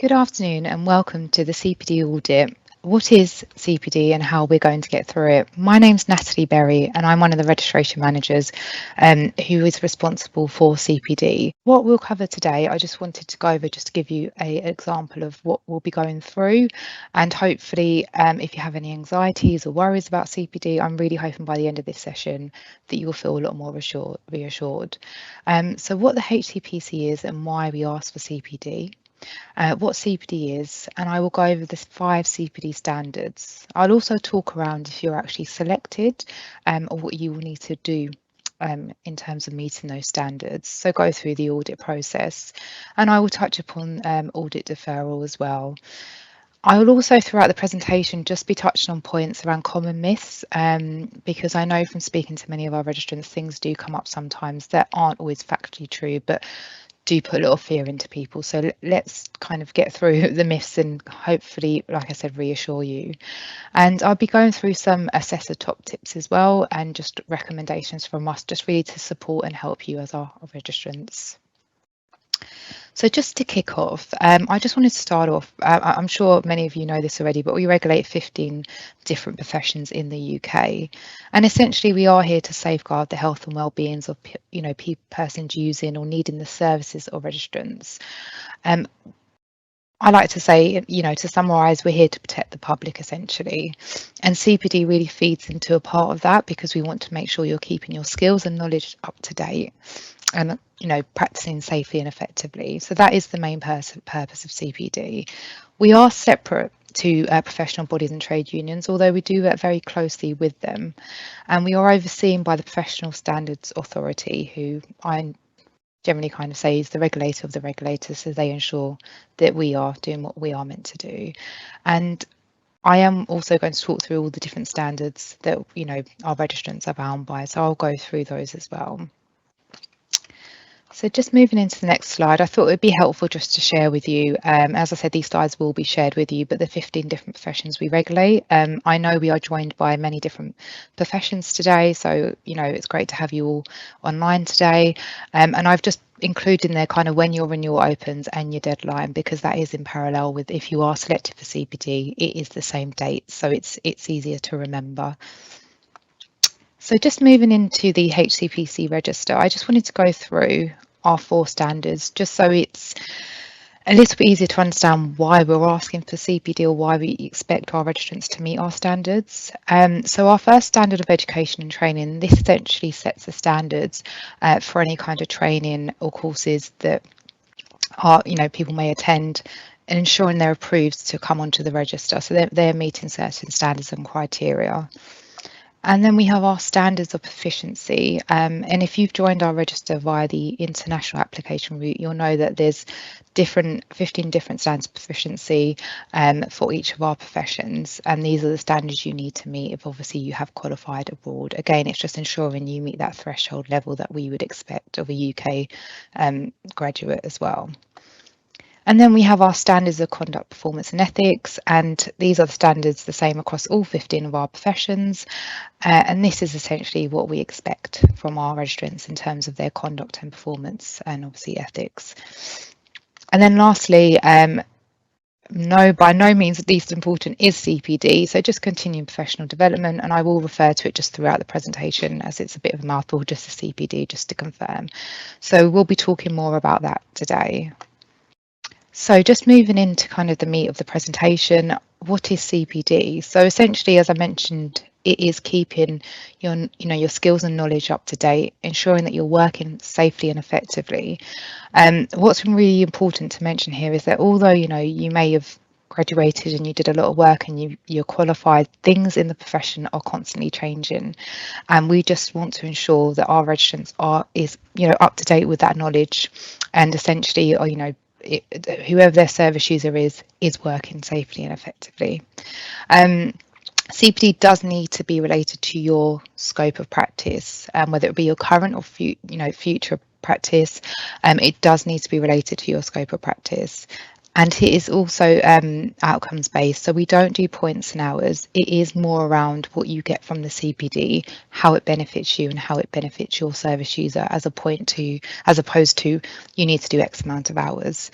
Good afternoon and welcome to the CPD audit. What is CPD and how we're going to get through it? My name's Natalie Berrie and I'm one of the registration managers who is responsible for CPD. What we'll cover today, I just wanted to go over just to give you an example of what we'll be going through, and hopefully if you have any anxieties or worries about CPD, I'm really hoping by the end of this session that you'll feel a lot more reassured. So what the HCPC is and why we ask for CPD. What CPD is, and I will go over the 5 CPD standards. I'll also talk around if you're actually selected or what you will need to do in terms of meeting those standards. So go through the audit process, and I will touch upon audit deferral as well. I will also throughout the presentation just be touching on points around common myths because I know from speaking to many of our registrants things do come up sometimes that aren't always factually true but do put a lot of fear into people. So let's kind of get through the myths and hopefully, like I said, reassure you. And I'll be going through some assessor top tips as well and just recommendations from us just really to support and help you as our registrants. So just to kick off, I just wanted to start off, I'm sure many of you know this already, but we regulate 15 different professions in the UK. And essentially we are here to safeguard the health and well-beings of persons using or needing the services of registrants. I like to say, to summarise, we're here to protect the public essentially. And CPD really feeds into a part of that because we want to make sure you're keeping your skills and knowledge up to date and practicing safely and effectively. So that is the main purpose of CPD. We are separate to professional bodies and trade unions, although we do work very closely with them, and we are overseen by the Professional Standards Authority, who I generally kind of say is the regulator of the regulators, so they ensure that we are doing what we are meant to do. And I am also going to talk through all the different standards that our registrants are bound by, so I'll go through those as well. So just moving into the next slide, I thought it would be helpful just to share with you, as I said, these slides will be shared with you, but the 15 different professions we regulate. I know we are joined by many different professions today, so it's great to have you all online today. And I've just included in there kind of when your renewal opens and your deadline, because that is in parallel with if you are selected for CPD, it is the same date, so it's easier to remember. So just moving into the HCPC register, I just wanted to go through our 4 standards just so it's a little bit easier to understand why we're asking for CPD or why we expect our registrants to meet our standards. So our first standard of education and training, this essentially sets the standards for any kind of training or courses that are, people may attend, and ensuring they're approved to come onto the register. So they're meeting certain standards and criteria. And then we have our standards of proficiency. And if you've joined our register via the international application route, you'll know that there's 15 different standards of proficiency for each of our professions. And these are the standards you need to meet if obviously you have qualified abroad. Again, it's just ensuring you meet that threshold level that we would expect of a UK graduate as well. And then we have our standards of conduct, performance and ethics, and these are the standards the same across all 15 of our professions. And this is essentially what we expect from our registrants in terms of their conduct and performance and obviously ethics. And then lastly, by no means least important is CPD, so just continuing professional development, and I will refer to it just throughout the presentation as it's a bit of a mouthful, just the CPD, just to confirm. So we'll be talking more about that today. So just moving into kind of the meat of the presentation, what is CPD? So essentially, as I mentioned, it is keeping your skills and knowledge up to date, ensuring that you're working safely and effectively. What's really important to mention here is that although you may have graduated and you did a lot of work and you're qualified, things in the profession are constantly changing, and we just want to ensure that our registrants is up to date with that knowledge, and essentially whoever their service user is working safely and effectively. CPD does need to be related to your scope of practice, whether it be your current or future practice. It does need to be related to your scope of practice. And it is also outcomes based. So we don't do points and hours. It is more around what you get from the CPD, how it benefits you and how it benefits your service user as opposed to you need to do X amount of hours.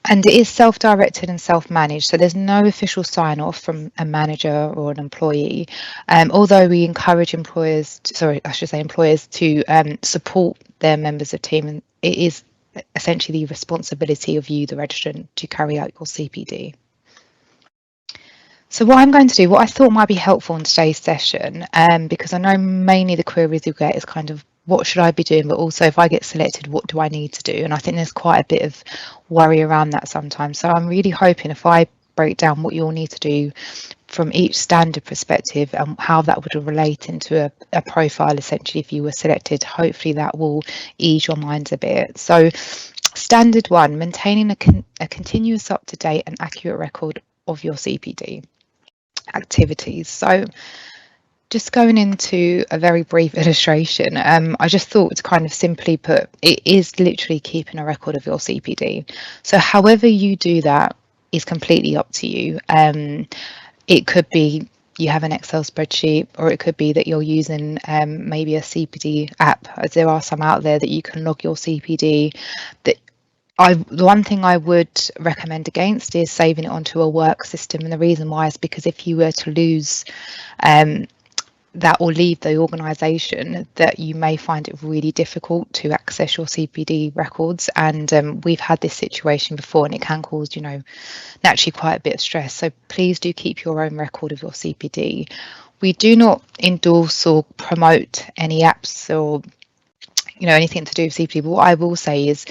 And it is self-directed and self-managed. So there's no official sign-off from a manager or an employee. Although we encourage employers to support their members of team, and it is essentially the responsibility of you, the registrant, to carry out your CPD. So what I'm going to do, what I thought might be helpful in today's session, because I know mainly the queries you get is kind of what should I be doing, but also if I get selected, what do I need to do? And I think there's quite a bit of worry around that sometimes. So I'm really hoping if I break down what you'll need to do from each standard perspective and how that would relate into a profile, essentially, if you were selected, hopefully that will ease your minds a bit. So standard 1, maintaining a continuous, up-to-date and accurate record of your CPD activities. So just going into a very brief illustration, I just thought to kind of simply put, it is literally keeping a record of your CPD. So however you do that is completely up to you. It could be you have an Excel spreadsheet, or it could be that you're using maybe a CPD app, as there are some out there that you can log your CPD. The one thing I would recommend against is saving it onto a work system, and the reason why is because if you were to lose that or leave the organisation, that you may find it really difficult to access your CPD records. And we've had this situation before, and it can cause, naturally quite a bit of stress. So please do keep your own record of your CPD. We do not endorse or promote any apps or anything to do with CPD, but what I will say is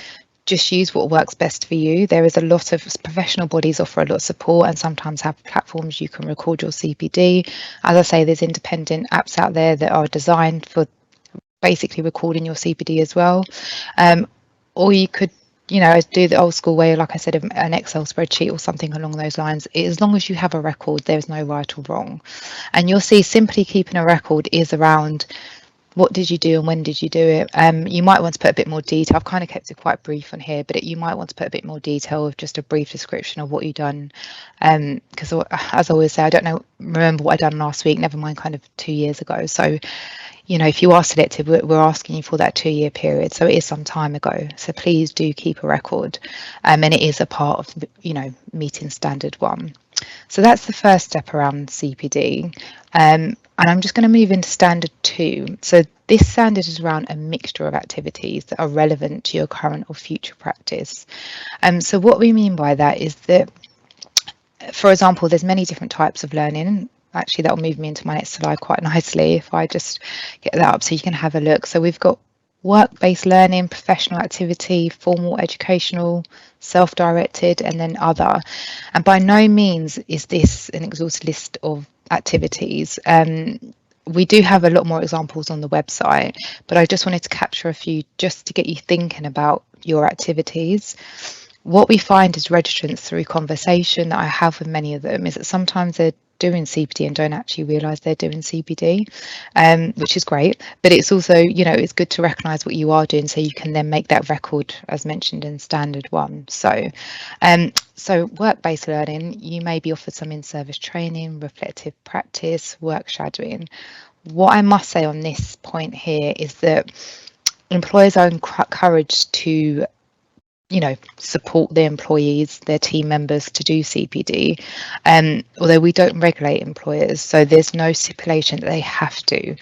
just use what works best for you. There is a lot of professional bodies offer a lot of support and sometimes have platforms you can record your CPD. As I say, there's independent apps out there that are designed for basically recording your CPD as well. Or you could do the old school way, like I said, an Excel spreadsheet or something along those lines. As long as you have a record, there's no right or wrong. And you'll see simply keeping a record is around what did you do and when did you do it. You might want to put a bit more detail. I've kind of kept it quite brief on here, but you might want to put a bit more detail of just a brief description of what you've done. Because as I always say, I don't remember what I done last week, never mind kind of 2 years ago. So if you are selected, we're asking you for that 2-year period. So it is some time ago. So please do keep a record. And it is a part of, meeting standard 1. So that's the first step around CPD. And I'm just going to move into standard 2. So this standard is around a mixture of activities that are relevant to your current or future practice. So what we mean by that is that, for example, there's many different types of learning. Actually, that will move me into my next slide quite nicely if I just get that up so you can have a look. So we've got work-based learning, professional activity, formal educational, self-directed, and then other. And by no means is this an exhaustive list of activities. We do have a lot more examples on the website, but I just wanted to capture a few just to get you thinking about your activities. What we find as registrants through conversation that I have with many of them is that sometimes they're doing CPD and don't actually realise they're doing CPD, which is great. But it's also, it's good to recognise what you are doing so you can then make that record as mentioned in standard 1. So work-based learning, you may be offered some in-service training, reflective practice, work shadowing. What I must say on this point here is that employers are encouraged to support their employees, their team members to do CPD, although we don't regulate employers, so there's no stipulation that they have to,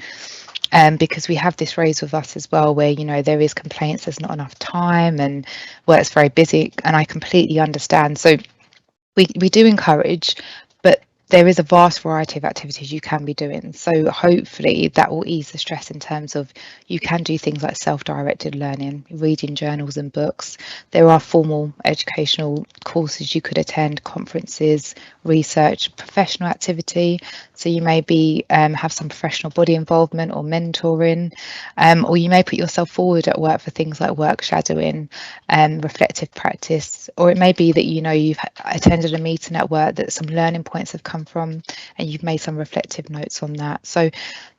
because we have this raised with us as well where there is complaints there's not enough time and work's very busy, and I completely understand. So we do encourage, but there is a vast variety of activities you can be doing. So hopefully that will ease the stress in terms of you can do things like self-directed learning, reading journals and books. There are formal educational courses you could attend, conferences, research, professional activity. So you may have some professional body involvement or mentoring, or you may put yourself forward at work for things like work shadowing, reflective practice, or it may be that you've attended a meeting at work that some learning points have come from and you've made some reflective notes on that. So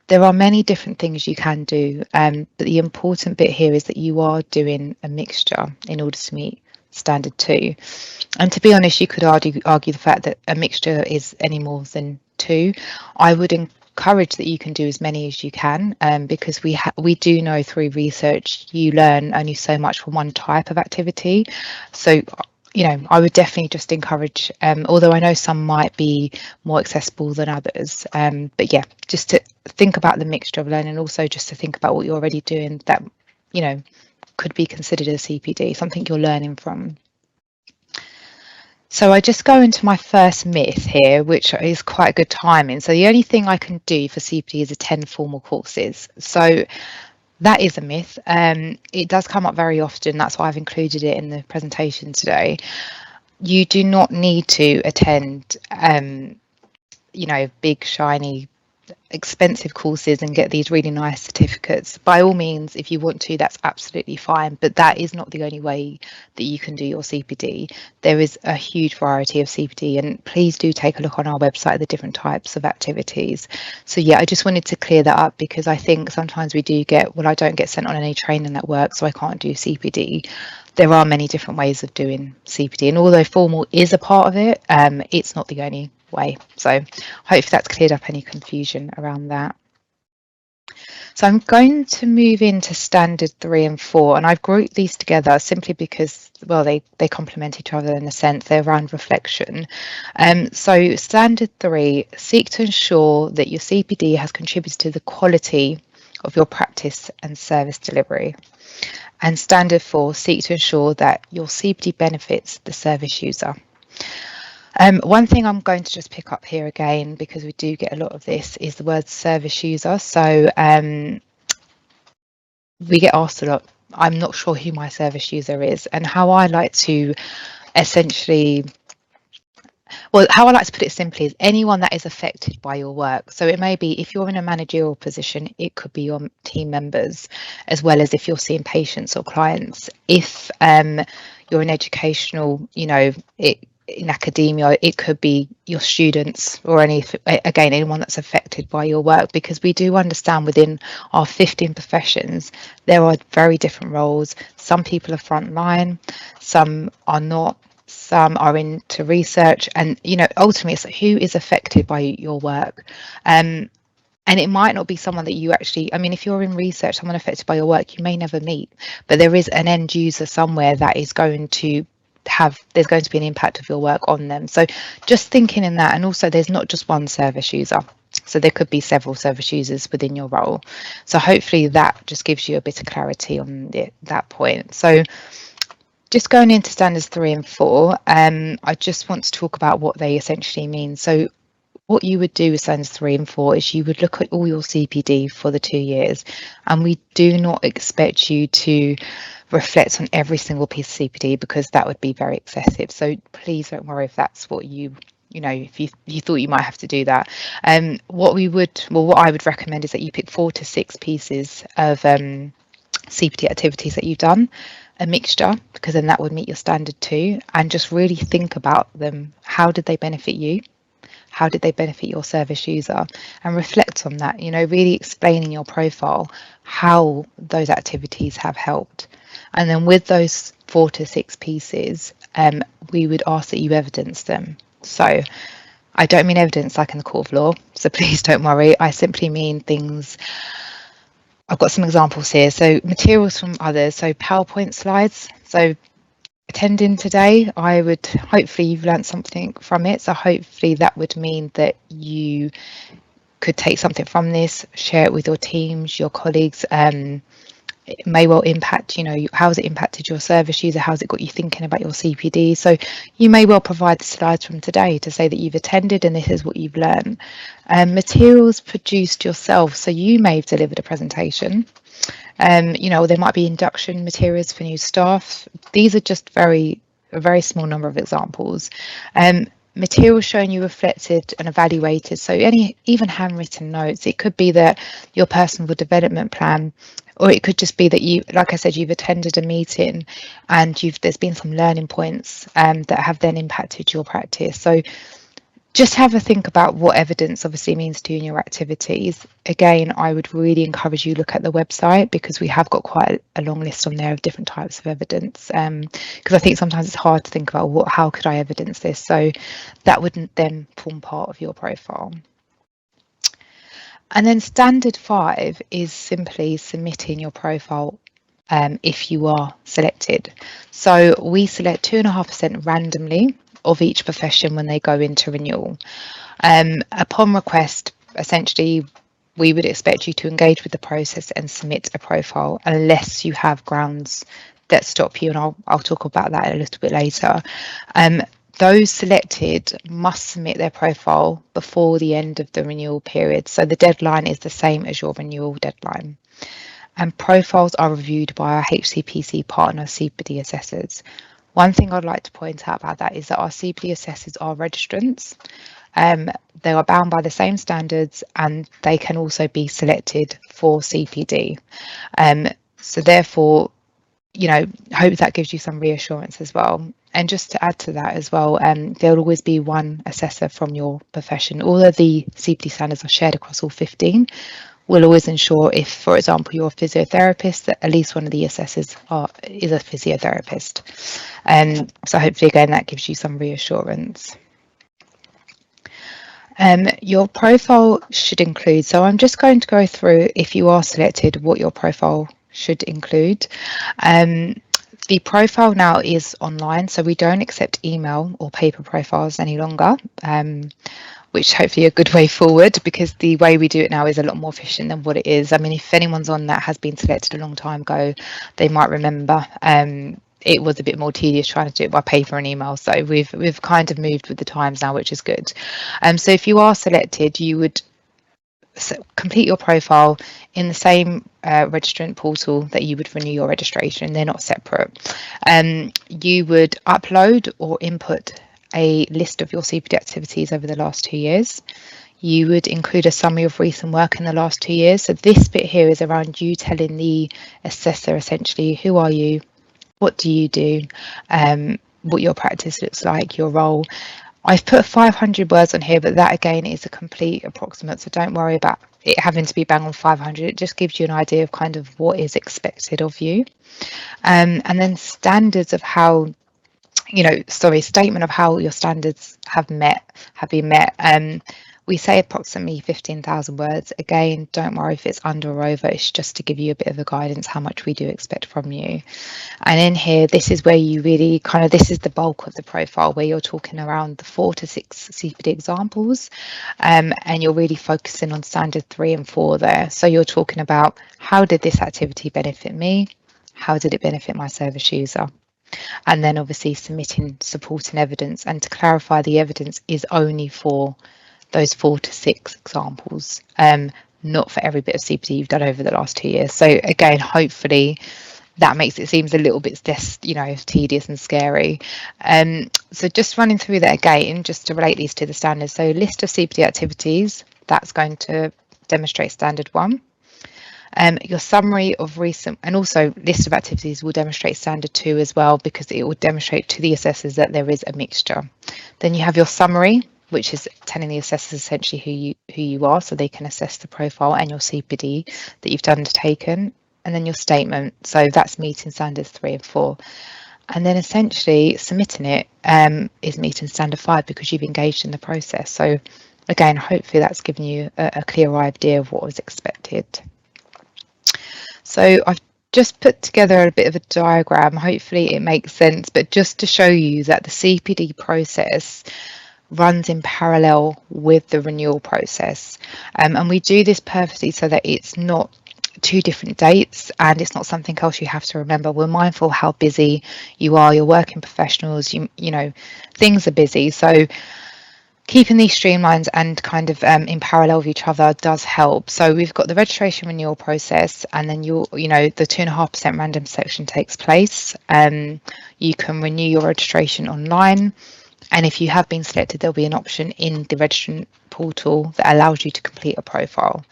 there are many different things you can do, but the important bit here is that you are doing a mixture in order to meet standard 2. And to be honest, you could argue the fact that a mixture is any more than 2. I would encourage that you can do as many as you can, because we do know through research you learn only so much from one type of activity. So I would definitely just encourage, although I know some might be more accessible than others, but yeah, just to think about the mixture of learning, and also just to think about what you're already doing that could be considered a CPD, something you're learning from. So I just go into my first myth here, which is quite good timing. So the only thing I can do for CPD is attend formal courses. So that is a myth. It does come up very often. That's why I've included it in the presentation today. You do not need to attend, big, shiny, expensive courses and get these really nice certificates. By all means, if you want to, that's absolutely fine, but that is not the only way that you can do your CPD. There is a huge variety of CPD, and please do take a look on our website, the different types of activities. So yeah, I just wanted to clear that up, because I think sometimes we do get, well, I don't get sent on any training at work, so I can't do CPD. There are many different ways of doing CPD, and although formal is a part of it, it's not the only way. So hopefully that's cleared up any confusion around that. So I'm going to move into standard 3 and 4, and I've grouped these together simply because, well, they complement each other in a sense. They're around reflection. So standard 3, seek to ensure that your CPD has contributed to the quality of your practice and service delivery. And standard 4, seek to ensure that your CPD benefits the service user. One thing I'm going to just pick up here again, because we do get a lot of this, is the word service user. So we get asked a lot, I'm not sure who my service user is, and how I like to essentially, well, how I like to put it simply is anyone that is affected by your work. So it may be, if you're in a managerial position, it could be your team members, as well as if you're seeing patients or clients. If you're in educational, in academia, it could be your students, or anyone that's affected by your work, because we do understand within our 15 professions there are very different roles. Some people are frontline, some are not, some are into research, and ultimately it's who is affected by your work. And it might not be someone that you actually, if you're in research, someone affected by your work you may never meet, but there is an end user somewhere that is going to there's going to be an impact of your work on them. So just thinking in that, and also there's not just one service user, so there could be several service users within your role. So hopefully that just gives you a bit of clarity on that point. So just going into standards 3 and 4, I just want to talk about what they essentially mean. So what you would do with standards 3 and 4 is you would look at all your CPD for the 2 years, and we do not expect you to reflect on every single piece of CPD, because that would be very excessive. So please don't worry if that's what if you thought you might have to do that. What I would recommend is that you pick 4 to 6 pieces of CPD activities that you've done, a mixture, because then that would meet your standard 2, and just really think about them. How did they benefit you? How did they benefit your service user? And reflect on that, really explain in your profile how those activities have helped. And then with those 4 to 6 pieces, we would ask that you evidence them. So I don't mean evidence like in the court of law, so please don't worry. I simply mean things. I've got some examples here. So materials from others, so PowerPoint slides. So attending today, hopefully you've learned something from it. So hopefully that would mean that you could take something from this, share it with your teams, your colleagues. It may well impact, how has it impacted your service user? How's it got you thinking about your CPD? So you may well provide the slides from today to say that you've attended and this is what you've learned. Materials produced yourself. So you may have delivered a presentation. There might be induction materials for new staff. These are just a very small number of examples. Materials showing you reflected and evaluated. So even handwritten notes. It could be that your personal development plan, or it could just be that you, like I said, you've attended a meeting and there's been some learning points that have then impacted your practice. So Just have a think about what evidence obviously means to you in your activities. Again, I would really encourage you look at the website, because we have got quite a long list on there of different types of evidence. Because I think sometimes it's hard to think about how could I evidence this? So that wouldn't then form part of your profile. And then standard 5 is simply submitting your profile if you are selected. So we select 2.5% randomly of each profession when they go into renewal. Upon request, essentially, we would expect you to engage with the process and submit a profile, unless you have grounds that stop you, and I'll talk about that a little bit later. Those selected must submit their profile before the end of the renewal period. So the deadline is the same as your renewal deadline. And profiles are reviewed by our HCPC partner CPD assessors. One thing I'd like to point out about that is that our CPD assessors are registrants. They are bound by the same standards, and they can also be selected for CPD. So therefore, hope that gives you some reassurance as well. And just to add to that as well, there'll always be one assessor from your profession. All of the CPD standards are shared across all 15. We'll always ensure, if, for example, you're a physiotherapist, that at least one of the assessors is a physiotherapist. So hopefully, again, that gives you some reassurance. Your profile should include, so I'm just going to go through, if you are selected, what your profile should include. The profile now is online, so we don't accept email or paper profiles any longer, which hopefully a good way forward, because the way we do it now is a lot more efficient than what it is. I mean, if anyone's on that has been selected a long time ago, they might remember it was a bit more tedious trying to do it by paper and email. So we've kind of moved with the times now, which is good. So if you are selected, you would complete your profile in the same registrant portal that you would renew your registration. They're not separate. You would upload or input a list of your CPD activities over the last 2 years. You would include a summary of recent work in the last 2 years. So this bit here is around you telling the assessor essentially, who are you, what do you do, what your practice looks like, your role. I've put 500 words on here, but that again is a complete approximate, so don't worry about it having to be bang on 500. It just gives you an idea of kind of what is expected of you. And then standards of how, statement of how your standards have been met. We say approximately 15,000 words. Again, don't worry if it's under or over, it's just to give you a bit of a guidance how much we do expect from you. And in here, this is where you really this is the bulk of the profile, where you're talking around the 4 to 6 CPD examples, and you're really focusing on standard 3 and 4 there. So you're talking about, how did this activity benefit me? How did it benefit my service user? And then obviously submitting supporting evidence, and to clarify, the evidence is only for those 4 to 6 examples, not for every bit of CPD you've done over the last 2 years. So again, hopefully that makes it seems a little bit less, tedious and scary. So just running through that again, just to relate these to the standards. So list of CPD activities, that's going to demonstrate standard 1. Your summary of recent, and also list of activities, will demonstrate standard 2 as well, because it will demonstrate to the assessors that there is a mixture. Then you have your summary, which is telling the assessors essentially who you are, so they can assess the profile and your CPD that you've undertaken. And then your statement, so that's meeting standards 3 and 4. And then essentially submitting it is meeting standard 5, because you've engaged in the process. So again, hopefully that's given you a clear idea of what was expected. So I've just put together a bit of a diagram, hopefully it makes sense, but just to show you that the CPD process runs in parallel with the renewal process. And we do this purposely so that it's not 2 different dates, and it's not something else you have to remember. We're mindful how busy you are, you're working professionals, you know, things are busy. So keeping these streamlines and kind of in parallel with each other does help. So we've got the registration renewal process, and then the 2.5% random selection takes place. You can renew your registration online, and if you have been selected, there'll be an option in the registrant portal that allows you to complete a profile,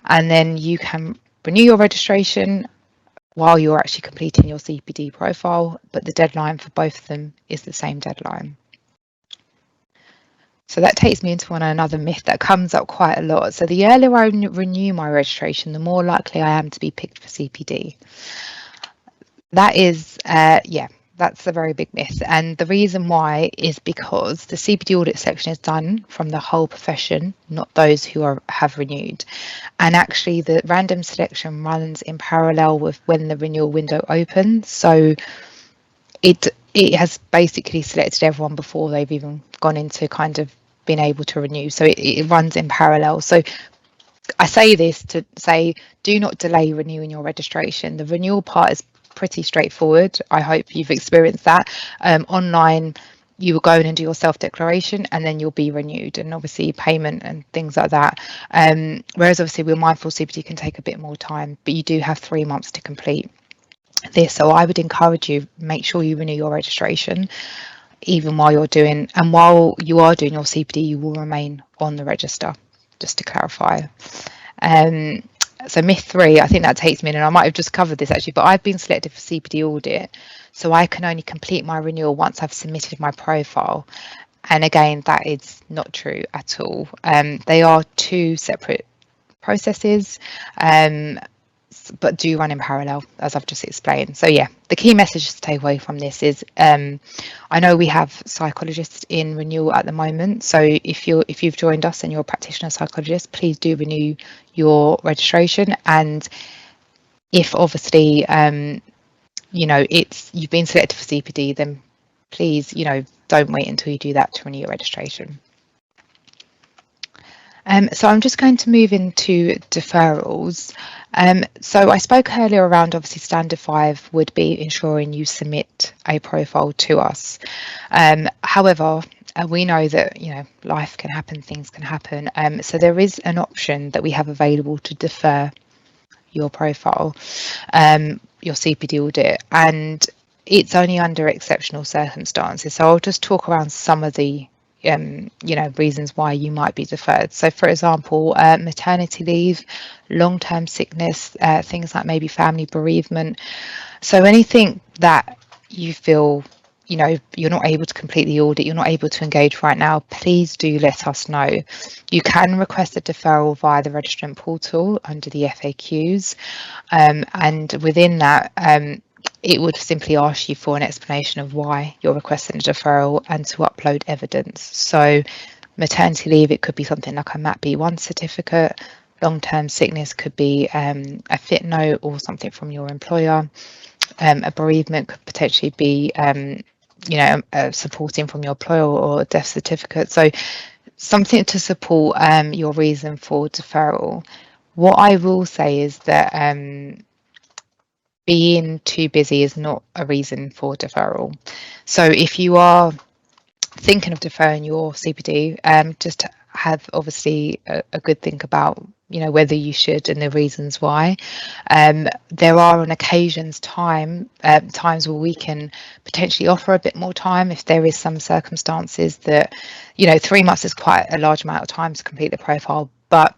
and then you can renew your registration while you're actually completing your CPD profile, but the deadline for both of them is the same deadline. So that takes me into another myth that comes up quite a lot. So the earlier I renew my registration, the more likely I am to be picked for CPD. That is, yeah, that's a very big myth. And the reason why is because the CPD audit section is done from the whole profession, not those who have renewed. And actually the random selection runs in parallel with when the renewal window opens. So it has basically selected everyone before they've even gone into kind of being able to renew. So it runs in parallel. So I say this to say, do not delay renewing your registration. The renewal part is pretty straightforward. I hope you've experienced that. Online, you will go in and do your self-declaration and then you'll be renewed, and obviously payment and things like that. Whereas obviously we're mindful CPD can take a bit more time, but you do have 3 months to complete this. So I would encourage you, make sure you renew your registration even while you're doing, and while you are doing your CPD, you will remain on the register, just to clarify. So myth 3, I think that takes me in, and I might have just covered this actually, but I've been selected for CPD audit, so I can only complete my renewal once I've submitted my profile. And again, that is not true at all. They are 2 separate processes, but do run in parallel, as I've just explained. So yeah, the key message to take away from this is, I know we have psychologists in renewal at the moment, so if you've joined us and you're a practitioner psychologist, please do renew your registration. And if obviously you've been selected for CPD, then please don't wait until you do that to renew your registration. So I'm just going to move into deferrals. So I spoke earlier around, obviously standard 5 would be ensuring you submit a profile to us. However, we know that life can happen, things can happen. So there is an option that we have available to defer your profile, your CPD audit, and it's only under exceptional circumstances. So I'll just talk around some of the reasons why you might be deferred. So for example, maternity leave, long-term sickness, things like maybe family bereavement. So anything that you feel you're not able to complete the audit, you're not able to engage right now, please do let us know. You can request a deferral via the registrant portal under the FAQs, and within that it would simply ask you for an explanation of why you're requesting a deferral and to upload evidence. So maternity leave, it could be something like a MAP B1 certificate. Long-term sickness could be a fit note or something from your employer. A bereavement could potentially be supporting from your employer or a death certificate. So something to support your reason for deferral. What I will say is that being too busy is not a reason for deferral. So if you are thinking of deferring your CPD, just have obviously a good think about whether you should and the reasons why. There are on occasions times where we can potentially offer a bit more time if there is some circumstances that 3 months is quite a large amount of time to complete the profile, but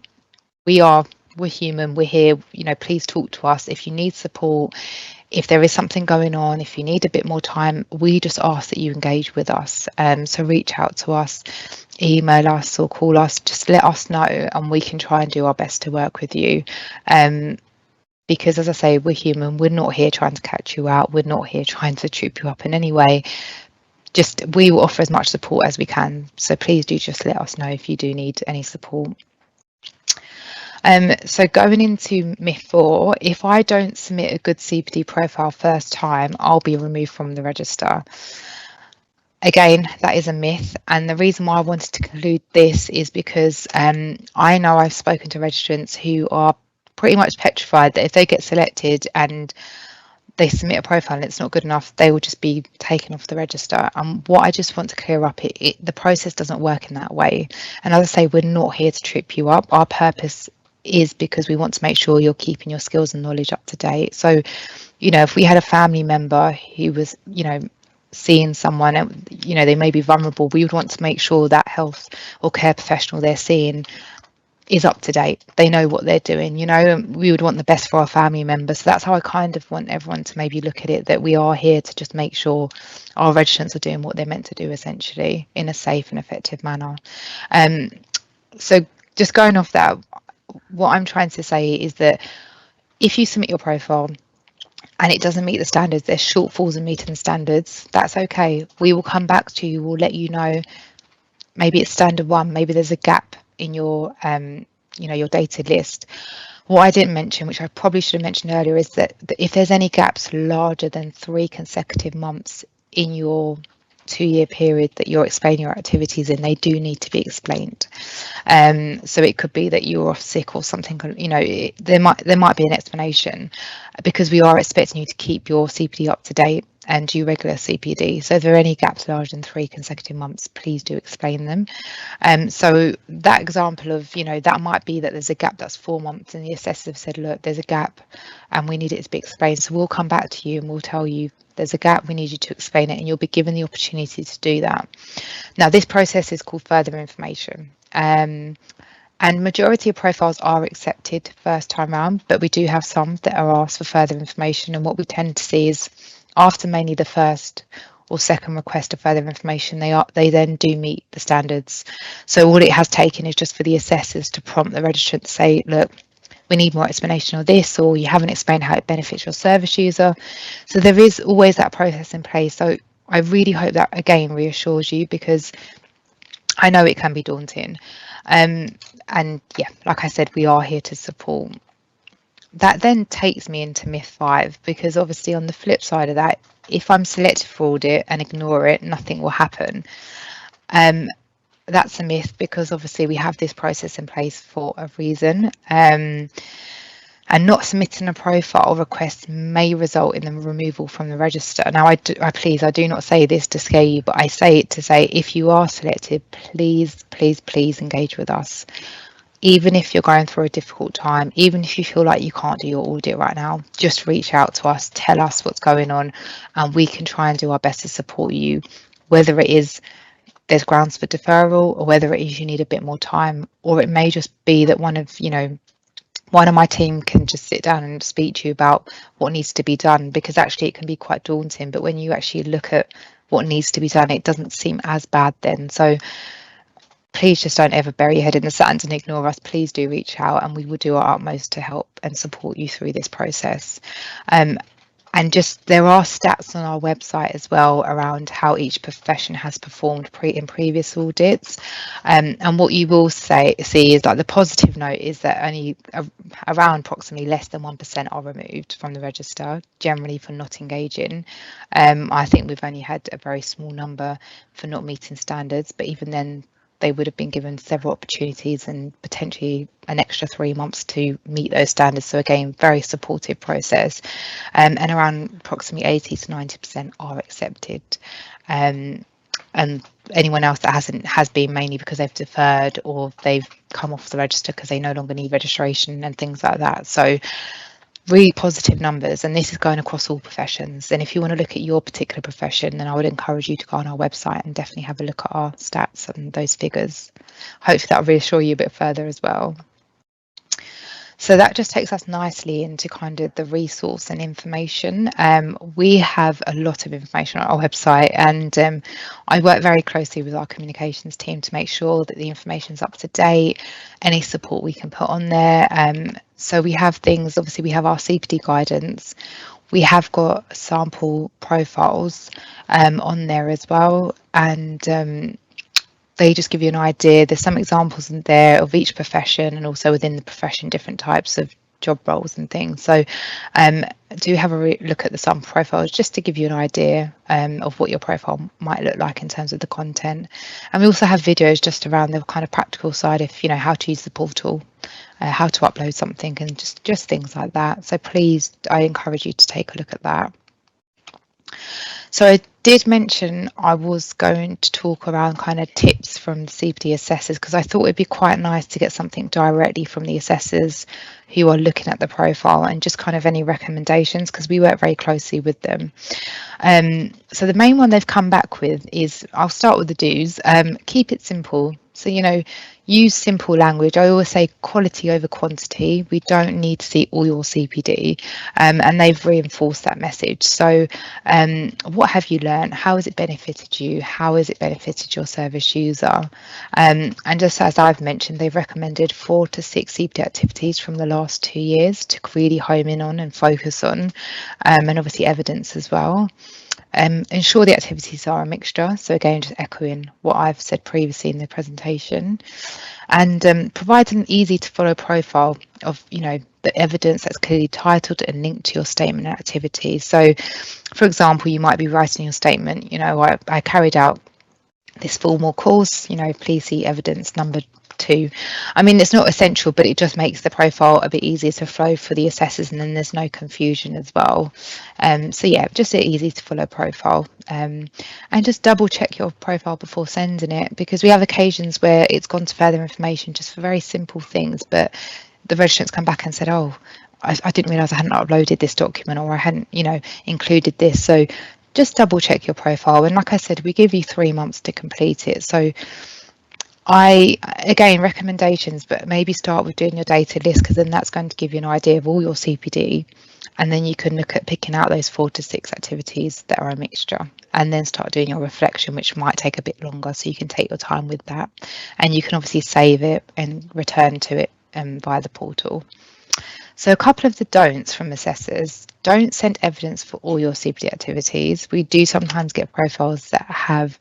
we're human, we're here, please talk to us if you need support, if there is something going on, if you need a bit more time. We just ask that you engage with us. So reach out to us, email us or call us, just let us know and we can try and do our best to work with you. Because as I say, we're human, we're not here trying to catch you out, we're not here trying to trip you up in any way. Just we will offer as much support as we can. So please do just let us know if you do need any support. So going into myth 4, if I don't submit a good CPD profile first time, I'll be removed from the register. Again, that is a myth, and the reason why I wanted to conclude this is because I know I've spoken to registrants who are pretty much petrified that if they get selected and they submit a profile and it's not good enough, they will just be taken off the register. And what I just want to clear up, the process doesn't work in that way. And as I say, we're not here to trip you up. Our purpose is because we want to make sure you're keeping your skills and knowledge up to date. So if we had a family member who was seeing someone, they may be vulnerable, we would want to make sure that health or care professional they're seeing is up to date. They know what they're doing, you know, and we would want the best for our family members. So that's how I kind of want everyone to maybe look at it, that we are here to just make sure our registrants are doing what they're meant to do, essentially, in a safe and effective manner. So just going off that, what I'm trying to say is that if you submit your profile and it doesn't meet the standards, there's shortfalls in meeting the standards, that's okay. We will come back to you, we'll let you know, maybe it's standard 1, maybe there's a gap in your your dated list. What I didn't mention, which I probably should have mentioned earlier, is that if there's any gaps larger than 3 consecutive months in your 2-year period that you're explaining your activities in, they do need to be explained. So it could be that you're off sick or something, you know, there might be an explanation, because we are expecting you to keep your CPD up to date and do regular CPD. So if there are any gaps larger than 3 consecutive months, please do explain them. So that example of, you know, that might be that there's a gap that's 4 months and the assessors have said, look, there's a gap and we need it to be explained. So we'll come back to you and we'll tell you there's a gap, we need you to explain it, and you'll be given the opportunity to do that. Now, this process is called further information. And majority of profiles are accepted first time round, but we do have some that are asked for further information. And what we tend to see is after mainly the first or second request of further information, they then do meet the standards. So all it has taken is just for the assessors to prompt the registrant to say, look, we need more explanation of this, or you haven't explained how it benefits your service user. So there is always that process in place. So I really hope that, again, reassures you, because I know it can be daunting. And yeah, like I said, we are here to support. That then takes me into myth 5, because obviously on the flip side of that, if I'm selected for audit and ignore it, nothing will happen. That's a myth, because obviously we have this process in place for a reason. And not submitting a profile request may result in the removal from the register. Now, I do not say this to scare you, but I say it to say, if you are selected, please engage with us. Even if you're going through a difficult time, even if you feel like you can't do your audit right now, just reach out to us, tell us what's going on, and we can try and do our best to support you, whether it is there's grounds for deferral, or whether it is you need a bit more time, or it may just be that one of my team can just sit down and speak to you about what needs to be done, because actually it can be quite daunting, but when you actually look at what needs to be done, it doesn't seem as bad then. So please just don't ever bury your head in the sand and ignore us. Please do reach out, and we will do our utmost to help and support you through this process. And just, there are stats on our website as well around how each profession has performed in previous audits. And what you will see is, like, the positive note is that only around approximately less than 1% are removed from the register, generally for not engaging. I think we've only had a very small number for not meeting standards, but even then, they would have been given several opportunities and potentially an extra 3 months to meet those standards. So again, very supportive process, and around approximately 80 to 90% are accepted. And anyone else that hasn't has been mainly because they've deferred, or they've come off the register because they no longer need registration and things like that. So really positive numbers, and this is going across all professions. And if you want to look at your particular profession, then I would encourage you to go on our website and definitely have a look at our stats and those figures. Hopefully that'll reassure you a bit further as well. So that just takes us nicely into kind of the resource and information. We have a lot of information on our website, and I work very closely with our communications team to make sure that the information is up to date, any support we can put on there. So we have things, obviously we have our CPD guidance, we have got sample profiles on there as well, and they just give you an idea. There's some examples in there of each profession, and also within the profession, different types of job roles and things. So do have a look at the sample profiles just to give you an idea of what your profile might look like in terms of the content. And we also have videos just around the kind of practical side, if you know how to use the portal, how to upload something, and just things like that. So please, I encourage you to take a look at that. So I did mention I was going to talk around kind of tips from the CPD assessors, because I thought it'd be quite nice to get something directly from the assessors who are looking at the profile, and just kind of any recommendations, because we work very closely with them. So the main one they've come back with is, I'll start with the do's. Keep it simple. So, use simple language. I always say quality over quantity. We don't need to see all your CPD, and they've reinforced that message. So, what have you learned? How has it benefited you? How has it benefited your service user? And just as I've mentioned, they've recommended 4 to 6 CPD activities from the last 2 years to really home in on and focus on, and obviously evidence as well. Ensure the activities are a mixture. So again, just echoing what I've said previously in the presentation, and provide an easy to follow profile of, the evidence that's clearly titled and linked to your statement and activity. So, for example, you might be writing your statement, I carried out this formal course, please see evidence number 2. I mean, it's not essential, but it just makes the profile a bit easier to flow for the assessors, and then there's no confusion as well. So yeah, just an easy to follow profile, and just double check your profile before sending it, because we have occasions where it's gone to further information just for very simple things, but the registrants come back and said, oh, I didn't realise I hadn't uploaded this document, or I hadn't, included this. So just double check your profile. And like I said, we give you 3 months to complete it. So again, recommendations, but maybe start with doing your data list, because then that's going to give you an idea of all your CPD. And then you can look at picking out those 4 to 6 activities that are a mixture, and then start doing your reflection, which might take a bit longer. So you can take your time with that, and you can obviously save it and return to it via the portal. So a couple of the don'ts from assessors: don't send evidence for all your CPD activities. We do sometimes get profiles that have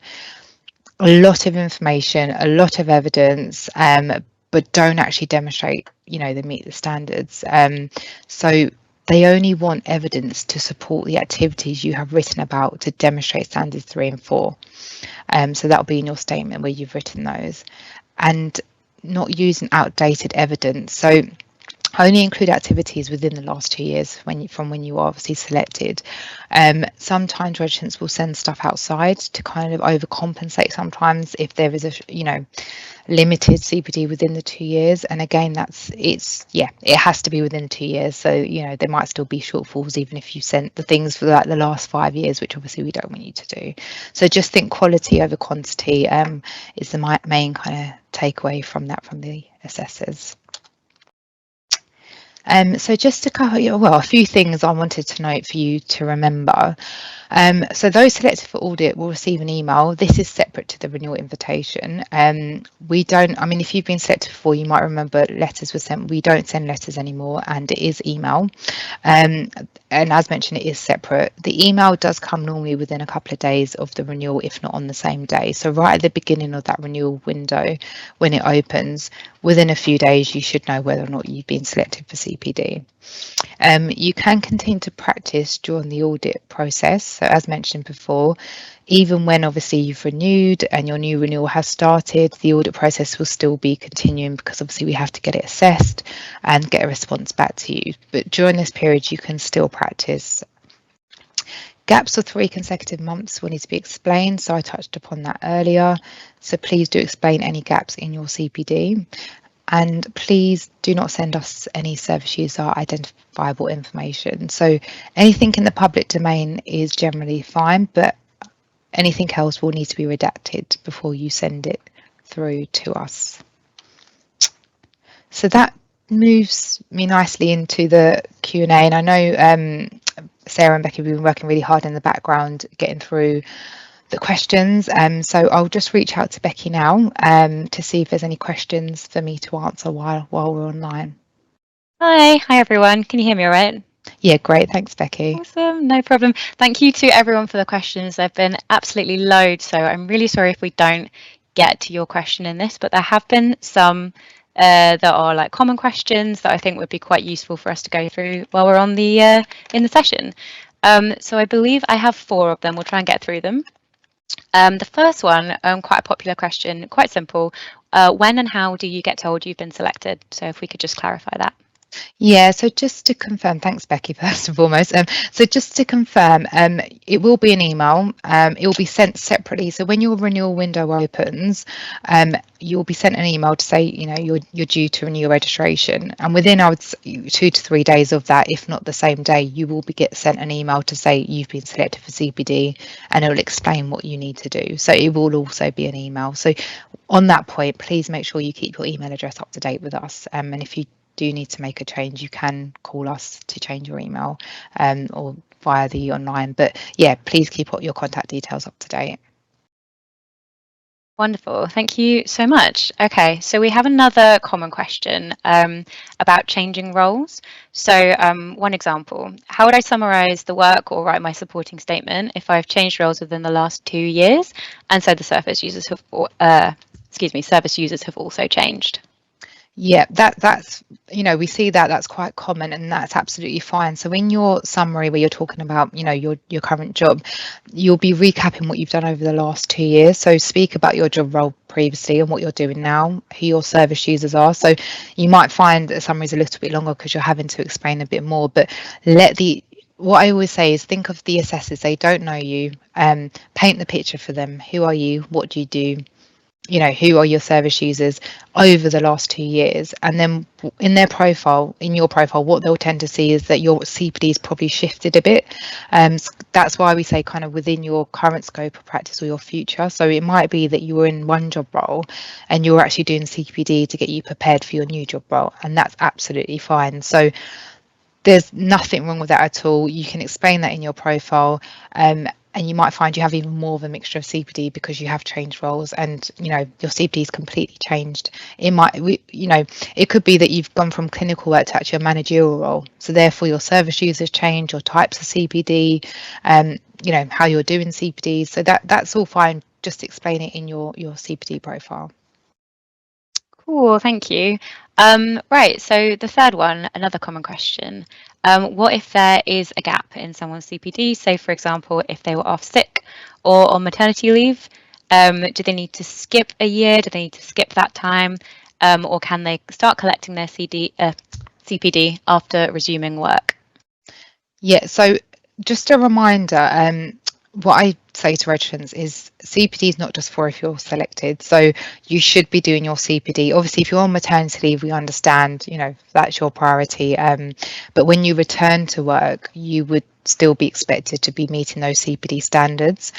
a lot of information, a lot of evidence, but don't actually demonstrate, they meet the standards. So they only want evidence to support the activities you have written about to demonstrate standards 3 and 4. So that'll be in your statement where you've written those, and not using outdated evidence. So only include activities within the last 2 years from when you are obviously selected. Sometimes registrants will send stuff outside to kind of overcompensate sometimes if there is a limited CPD within the 2 years. And again, it has to be within 2 years. So there might still be shortfalls even if you sent the things for like the last 5 years, which obviously we don't want you to do. So just think quality over quantity is the main kind of takeaway from the assessors. So just to cover, a few things I wanted to note for you to remember. So those selected for audit will receive an email. This is separate to the renewal invitation. If you've been selected before, you might remember letters were sent. We don't send letters anymore, and it is email. And as mentioned, it is separate. The email does come normally within a couple of days of the renewal, if not on the same day. So right at the beginning of that renewal window, when it opens, within a few days, you should know whether or not you've been selected for CPD. You can continue to practice during the audit process. So as mentioned before, even when obviously you've renewed and your new renewal has started, the audit process will still be continuing, because obviously we have to get it assessed and get a response back to you. But during this period, you can still practice. Gaps of 3 consecutive months will need to be explained. So I touched upon that earlier. So please do explain any gaps in your CPD. And please do not send us any service user identifiable information. So anything in the public domain is generally fine, but anything else will need to be redacted before you send it through to us. So that moves me nicely into the Q&A. And I know Sarah and Becky have been working really hard in the background getting through the questions, so I'll just reach out to Becky now to see if there's any questions for me to answer while we're online. Hi everyone, can you hear me all right? Yeah, great, thanks Becky. Awesome, no problem. Thank you to everyone for the questions. They've been absolutely loads, so I'm really sorry if we don't get to your question in this, but there have been some that are like common questions that I think would be quite useful for us to go through while we're on the in the session. So I believe I have 4 of them. We'll try and get through them. The first one, quite a popular question, quite simple. When and how do you get told you've been selected? So if we could just clarify that. Yeah, so just to confirm, thanks Becky first and foremost. So just to confirm, it will be an email. It will be sent separately. So when your renewal window opens, you'll be sent an email to say, you're due to renew your registration, and within, I would say, 2 to 3 days of that, if not the same day, you will get sent an email to say you've been selected for CPD, and it will explain what you need to do. So it will also be an email. So on that point, please make sure you keep your email address up to date with us, and if you do need to make a change, you can call us to change your email, or via the online. But yeah, please keep your contact details up to date. Wonderful, thank you so much. Okay, so we have another common question about changing roles. So one example, how would I summarize the work or write my supporting statement if I've changed roles within the last 2 years, and so the service users have also changed? Yeah, that's we see that's quite common, and that's absolutely fine. So in your summary where you're talking about your current job, you'll be recapping what you've done over the last 2 years. So speak about your job role previously and what you're doing now, who your service users are. So you might find that the summary is a little bit longer because you're having to explain a bit more, but what I always say is think of the assessors. They don't know you. Paint the picture for them. Who are you? What do you do? Who are your service users over the last 2 years? And then in your profile, what they'll tend to see is that your CPD has probably shifted a bit. That's why we say kind of within your current scope of practice or your future. So it might be that you were in one job role and you're actually doing CPD to get you prepared for your new job role, and that's absolutely fine. So there's nothing wrong with that at all. You can explain that in your profile, and you might find you have even more of a mixture of CPD because you have changed roles, and your CPD is completely changed. It could be that you've gone from clinical work to actually a managerial role, so therefore your service users change, your types of CPD, how you're doing CPD. So that's all fine. Just explain it in your CPD profile. Cool, thank you. Right, so the third one, another common question. What if there is a gap in someone's CPD? Say, for example, if they were off sick or on maternity leave, do they need to skip a year? Do they need to skip that time? Or can they start collecting their CPD after resuming work? Yeah, so just a reminder, what I say to registrants is CPD is not just for if you're selected. So you should be doing your CPD. Obviously, if you're on maternity leave, we understand, that's your priority. But when you return to work, you would still be expected to be meeting those CPD standards.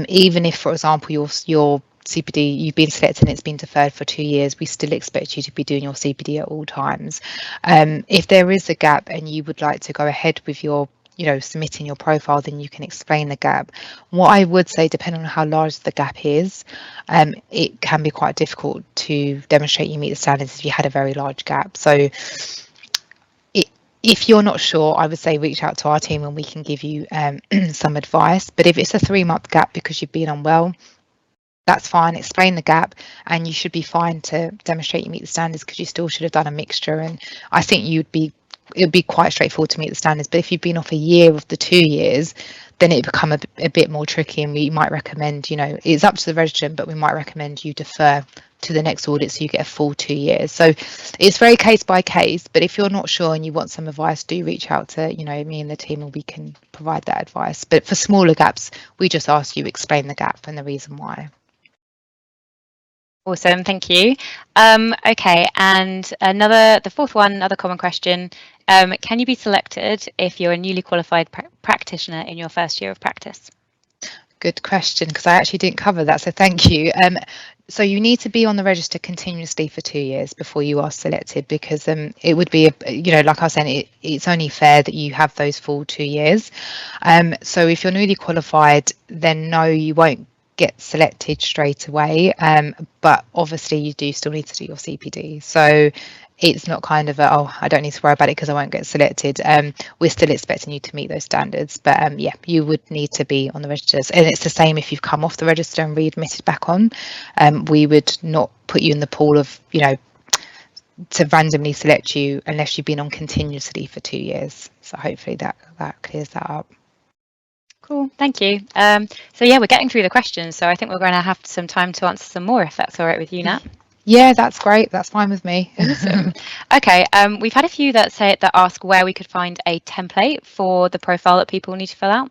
Even if, for example, your CPD, you've been selected and it's been deferred for 2 years, we still expect you to be doing your CPD at all times. If there is a gap and you would like to go ahead with your submitting your profile, then you can explain the gap. What I would say, depending on how large the gap is, it can be quite difficult to demonstrate you meet the standards if you had a very large gap. So if you're not sure, I would say reach out to our team and we can give you some advice. But if it's a 3-month gap because you've been unwell, that's fine. Explain the gap and you should be fine to demonstrate you meet the standards, because you still should have done a mixture, and I think it would be quite straightforward to meet the standards. But if you've been off a year of the 2 years, then it become a bit more tricky, and we might recommend, it's up to the registrant, but we might recommend you defer to the next audit so you get a full 2 years. So it's very case by case, but if you're not sure and you want some advice, do reach out to me and the team, and we can provide that advice. But for smaller gaps, we just ask you explain the gap and the reason why. Awesome, thank you. Okay, and the fourth one, another common question. Can you be selected if you're a newly qualified practitioner in your first year of practice? Good question, because I actually didn't cover that, so thank you. So you need to be on the register continuously for 2 years before you are selected, because it would be, like I was saying, it's only fair that you have those full 2 years. So if you're newly qualified, then no, you won't get selected straight away, but obviously you do still need to do your CPD. So it's not kind of I don't need to worry about it because I won't get selected. We're still expecting you to meet those standards, but yeah, you would need to be on the registers, and it's the same if you've come off the register and readmitted back on. We would not put you in the pool of to randomly select you unless you've been on continuously for 2 years. So hopefully that clears that up. Cool, thank you. So yeah, we're getting through the questions, so I think we're going to have some time to answer some more, if that's all right with you, Nat. Yeah, that's great. That's fine with me. Awesome. Okay, we've had a few that ask where we could find a template for the profile that people need to fill out.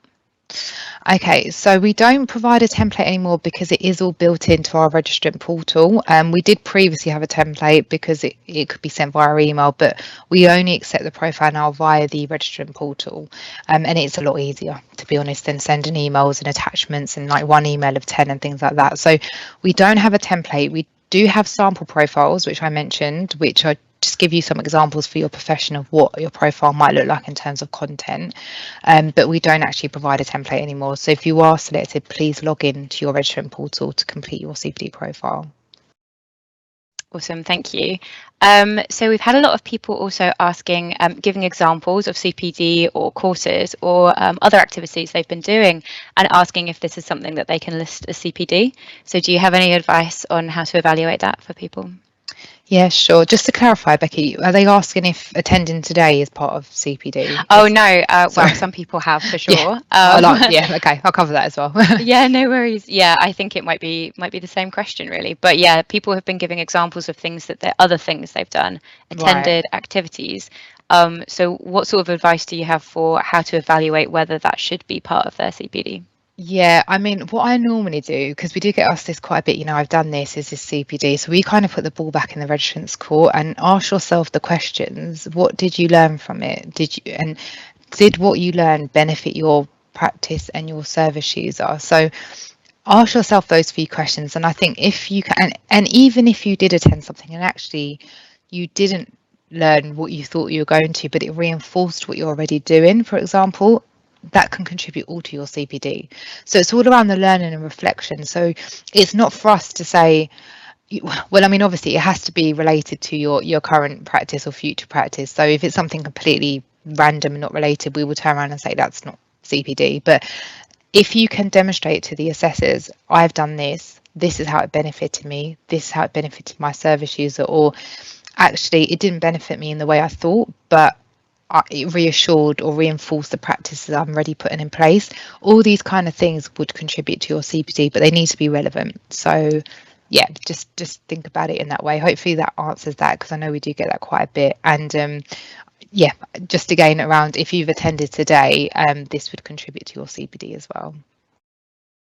Okay, so we don't provide a template anymore because it is all built into our registrant portal. We did previously have a template because it could be sent via email, but we only accept the profile now via the registrant portal. And it's a lot easier, to be honest, than sending emails and attachments and like one email of 10 and things like that. So we don't have a template. We do have sample profiles, which I mentioned, which are just give you some examples for your profession of what your profile might look like in terms of content, but we don't actually provide a template anymore. So if you are selected, please log in to your registrant portal to complete your CPD profile. Awesome, thank you. So we've had a lot of people also asking, giving examples of CPD or courses or other activities they've been doing and asking if this is something that they can list as CPD. So do you have any advice on how to evaluate that for people? Yeah, sure. Just to clarify, Becky, are they asking if attending today is part of CPD? Oh, no. Well, some people have for sure. Yeah, okay, I'll cover that as well. Yeah, no worries. Yeah, I think it might be the same question really. But yeah, people have been giving examples of things that they're other things they've done, attended activities. So what sort of advice do you have for how to evaluate whether that should be part of their CPD? Yeah, I mean, what I normally do, because we do get asked this quite a bit, I've done this, is this CPD. So we kind of put the ball back in the registrant's court and ask yourself the questions. What did you learn from it? Did what you learned benefit your practice and your service user? So ask yourself those few questions. And I think if you can, and even if you did attend something and actually you didn't learn what you thought you were going to, but it reinforced what you're already doing, for example, that can contribute all to your CPD. So it's all around the learning and reflection. So it's not for us to say, well, I mean, obviously it has to be related to your current practice or future practice. So if it's something completely random and not related, we will turn around and say that's not CPD. But if you can demonstrate to the assessors, I've done this, this is how it benefited me, this is how it benefited my service user, or actually it didn't benefit me in the way I thought, but it reassured or reinforced the practices I'm already putting in place. All these kind of things would contribute to your CPD, but they need to be relevant. So yeah, just think about it in that way. Hopefully that answers that, because I know we do get that quite a bit. And yeah, just again around, if you've attended today, this would contribute to your CPD as well.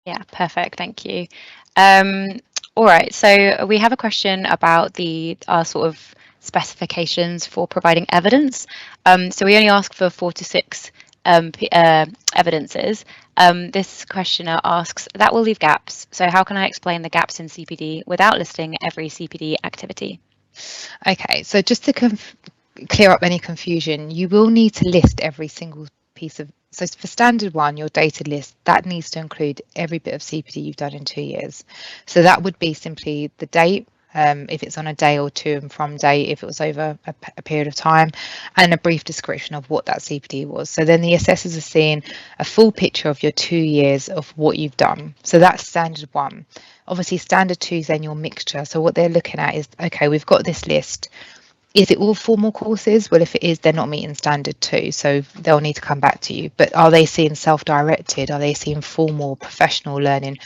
Yeah, perfect. Thank you. All right, so we have a question about our sort of specifications for providing evidence. So we only ask for 4 to 6 evidences. This questioner asks, that will leave gaps. So how can I explain the gaps in CPD without listing every CPD activity? Okay, so just to clear up any confusion, you will need to list every single piece of, so for standard 1, your dated list, that needs to include every bit of CPD you've done in 2 years. So that would be simply the date, if it's on a day, or to and from date if it was over a period of time, and a brief description of what that CPD was. So then the assessors are seeing a full picture of your 2 years of what you've done. So that's standard 1. Obviously standard 2 is then your mixture. So what they're looking at is, okay, we've got this list. Is it all formal courses? Well, if it is, they're not meeting standard 2, so they'll need to come back to you. But are they seeing self-directed? Are they seeing formal professional learning?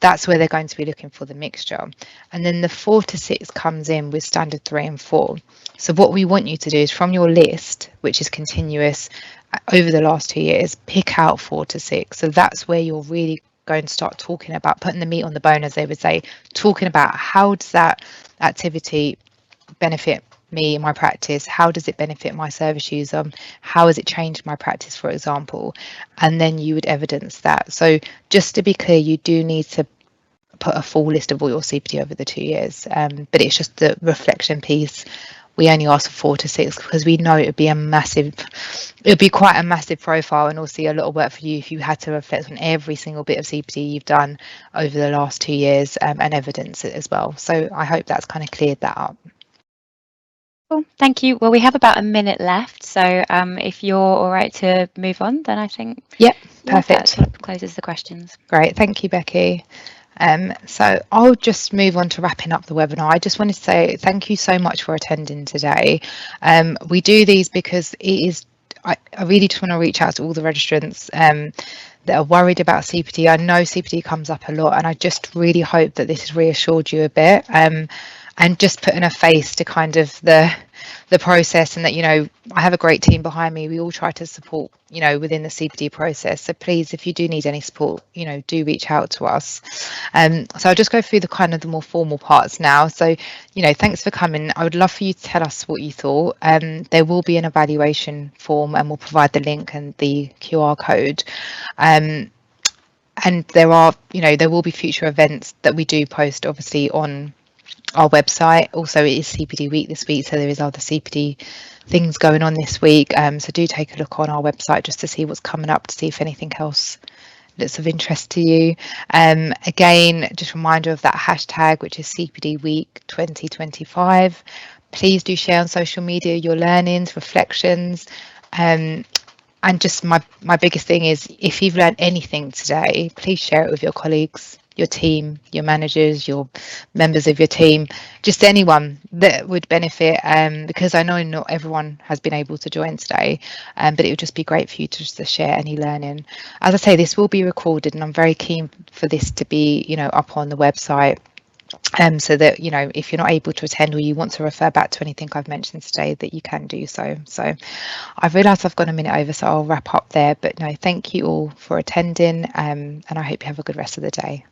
That's where they're going to be looking for the mixture. And then the 4 to 6 comes in with standard 3 and 4. So what we want you to do is, from your list, which is continuous over the last 2 years, pick out 4 to 6. So that's where you're really going to start talking about putting the meat on the bone, as they would say, talking about how does that activity benefit me in my practice, how does it benefit my service user, how has it changed my practice, for example, and then you would evidence that. So just to be clear, you do need to put a full list of all your CPD over the 2 years, but it's just the reflection piece. We only ask for 4 to 6 because we know it would be quite a massive profile, and also a lot of work for you if you had to reflect on every single bit of CPD you've done over the last 2 years, and evidence it as well. So I hope that's kind of cleared that up. Cool, thank you. Well, we have about a minute left, so if you're all right to move on, then I think perfect. That closes the questions. Great, thank you, Becky. So I'll just move on to wrapping up the webinar. I just wanted to say thank you so much for attending today. We do these because I really just want to reach out to all the registrants that are worried about CPD. I know CPD comes up a lot, and I just really hope that this has reassured you a bit. And just putting a face to kind of the the process, and that, you know, I have a great team behind me. We all try to support, you know, within the CPD process. So please, if you do need any support, you know, do reach out to us. So I'll just go through the kind of the more formal parts now. So, you know, thanks for coming. I would love for you to tell us what you thought. There will be an evaluation form, and we'll provide the link and the QR code. And there are, you know, there will be future events that we do post, obviously, on our website. Also, it is CPD week this week, so there is other CPD things going on this week. So do take a look on our website just to see what's coming up, to see if anything else that's of interest to you. Again, just a reminder of that hashtag, which is CPD week 2025. Please do share on social media your learnings, reflections. And just my biggest thing is, if you've learned anything today, please share it with your colleagues, your team, your managers, your members of your team, just anyone that would benefit, because I know not everyone has been able to join today, but it would just be great for you to just to share any learning. As I say, this will be recorded, and I'm very keen for this to be, you know, up on the website. So that, you know, if you're not able to attend, or you want to refer back to anything I've mentioned today, that you can do so. So I've realised I've gone a minute over, so I'll wrap up there. But no, thank you all for attending, and I hope you have a good rest of the day.